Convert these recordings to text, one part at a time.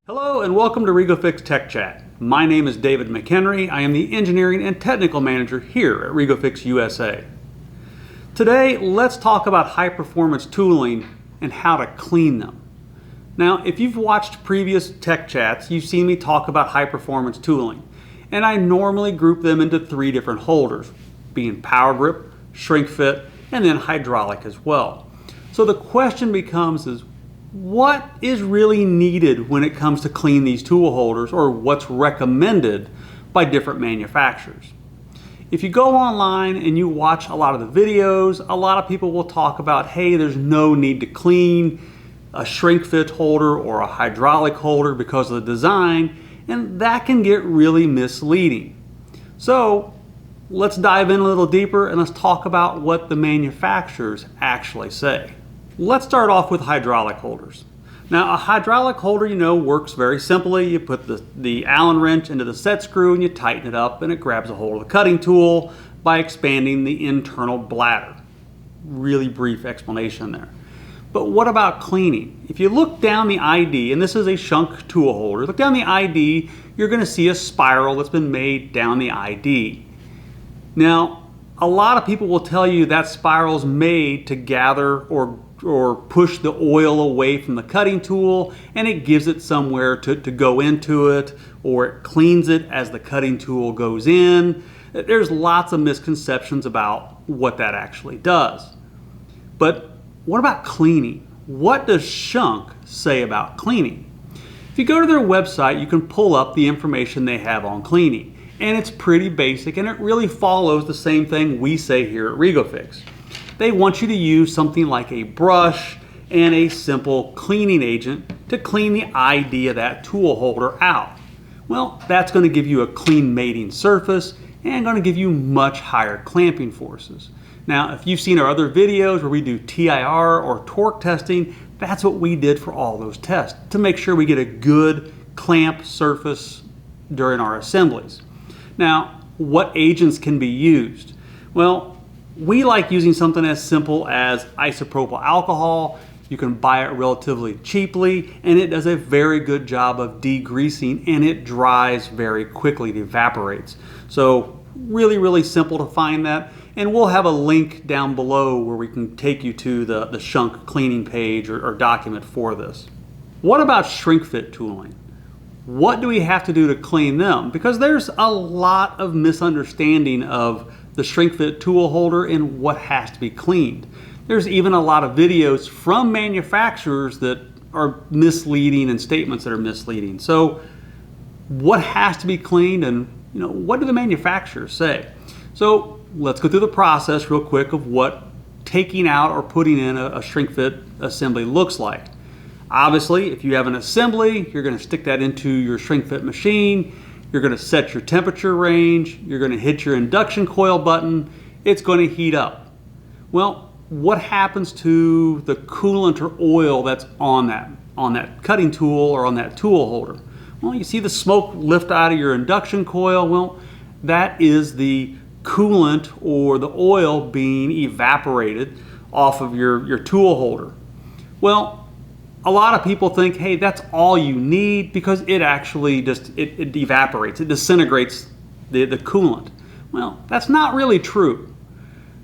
Hello and welcome to REGO-FIX TechChat. My name is David McHenry. I am the Engineering and Technical Manager here at REGO-FIX USA. Today, let's talk about high-performance tooling and how to clean them. Now, if you've watched previous tech chats, you've seen me talk about high-performance tooling. And I normally group them into three different holders, being PowerGrip, Shrinkfit, and then hydraulic as well. So the question becomes what is really needed when it comes to clean these tool holders, or what's recommended by different manufacturers? If you go online and you watch a lot of the videos, a lot of people will talk about, hey, there's no need to clean a Shrinkfit holder or a hydraulic holder because of the design, and that can get really misleading. So let's dive in a little deeper and let's talk about what the manufacturers actually say. Let's start off with hydraulic holders. Now, a hydraulic holder, works very simply. You put the Allen wrench into the set screw and you tighten it up and it grabs a hold of the cutting tool by expanding the internal bladder. Really brief explanation there. But what about cleaning? If you look down the ID, and this is a shrunk tool holder, look down the ID, you're going to see a spiral that's been made down the ID. Now, a lot of people will tell you that spiral is made to gather or push the oil away from the cutting tool, and it gives it somewhere to go into it, or it cleans it as the cutting tool goes in. There's lots of misconceptions about what that actually does. But what about cleaning? What does Shunk say about cleaning? If you go to their website, you can pull up the information they have on cleaning. And it's pretty basic, and it really follows the same thing we say here at REGO-FIX. They want you to use something like a brush and a simple cleaning agent to clean the ID of that tool holder out. Well, that's going to give you a clean mating surface and going to give you much higher clamping forces. Now, if you've seen our other videos where we do TIR or torque testing, that's what we did for all those tests to make sure we get a good clamp surface during our assemblies. Now, what agents can be used? Well, we like using something as simple as isopropyl alcohol. You can buy it relatively cheaply, and it does a very good job of degreasing, and it dries very quickly. It evaporates. So really, really simple to find that. And we'll have a link down below where we can take you to the Shunk cleaning page or document for this. What about Shrinkfit tooling? What do we have to do to clean them? Because there's a lot of misunderstanding of the Shrinkfit tool holder and what has to be cleaned. There's even a lot of videos from manufacturers that are misleading and statements that are misleading. So what has to be cleaned, and what do the manufacturers say? So let's go through the process real quick of what taking out or putting in a Shrinkfit assembly looks like. Obviously, if you have an assembly, you're going to stick that into your Shrinkfit machine. You're going to set your temperature range. You're going to hit your induction coil button. It's going to heat up. Well, what happens to the coolant or oil that's on that cutting tool or on that tool holder? Well, you see the smoke lift out of your induction coil. Well, that is the coolant or the oil being evaporated off of your tool holder. Well, a lot of people think, hey, that's all you need, because it actually it evaporates, it disintegrates the coolant. Well, that's not really true.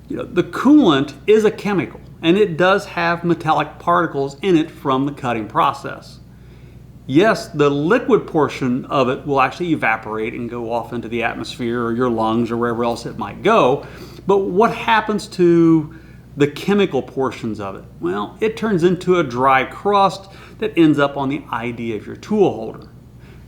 The coolant is a chemical, and it does have metallic particles in it from the cutting process. Yes, the liquid portion of it will actually evaporate and go off into the atmosphere or your lungs or wherever else it might go. But what happens to the chemical portions of it? Well, it turns into a dry crust that ends up on the ID of your tool holder.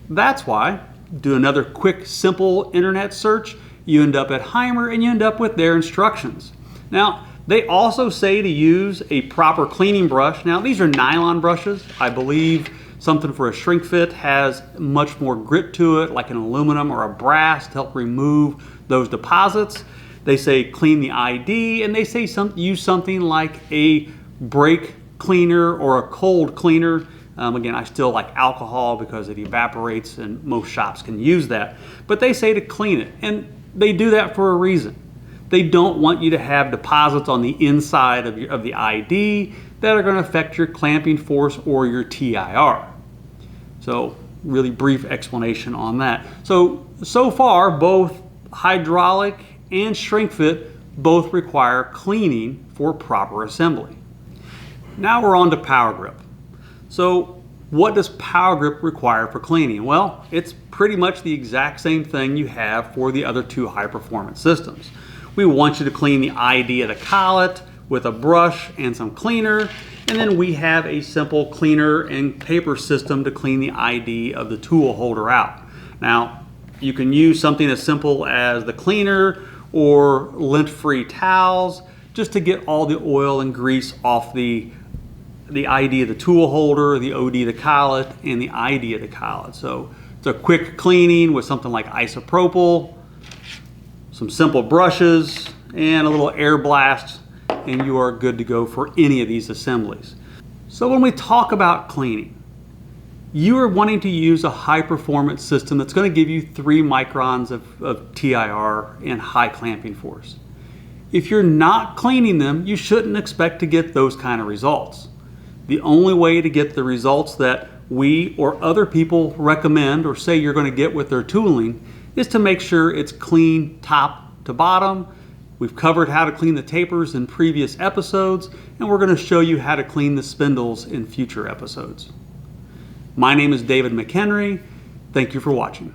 That's why, do another quick, simple internet search, you end up at Heimer and you end up with their instructions. Now, they also say to use a proper cleaning brush. Now, these are nylon brushes. I believe something for a Shrinkfit has much more grit to it, like an aluminum or a brass, to help remove those deposits. They say clean the ID, and they say use something like a brake cleaner or a cold cleaner. Again, I still like alcohol because it evaporates, and most shops can use that. But they say to clean it, and they do that for a reason. They don't want you to have deposits on the inside of the ID that are going to affect your clamping force or your TIR. So really brief explanation on that. So far, both hydraulic and Shrinkfit both require cleaning for proper assembly. Now we're on to PowerGrip. So what does PowerGrip require for cleaning? Well, it's pretty much the exact same thing you have for the other two high-performance systems. We want you to clean the ID of the collet with a brush and some cleaner, and then we have a simple cleaner and paper system to clean the ID of the tool holder out. Now, you can use something as simple as the cleaner or lint-free towels just to get all the oil and grease off the ID of the tool holder, the OD of the collet, and the ID of the collet. So it's a quick cleaning with something like isopropyl, some simple brushes, and a little air blast, and you are good to go for any of these assemblies. So when we talk about cleaning, you are wanting to use a high-performance system that's going to give you 3 microns of TIR and high clamping force. If you're not cleaning them, you shouldn't expect to get those kind of results. The only way to get the results that we or other people recommend or say you're going to get with their tooling is to make sure it's clean top to bottom. We've covered how to clean the tapers in previous episodes, and we're going to show you how to clean the spindles in future episodes. My name is David McHenry. Thank you for watching.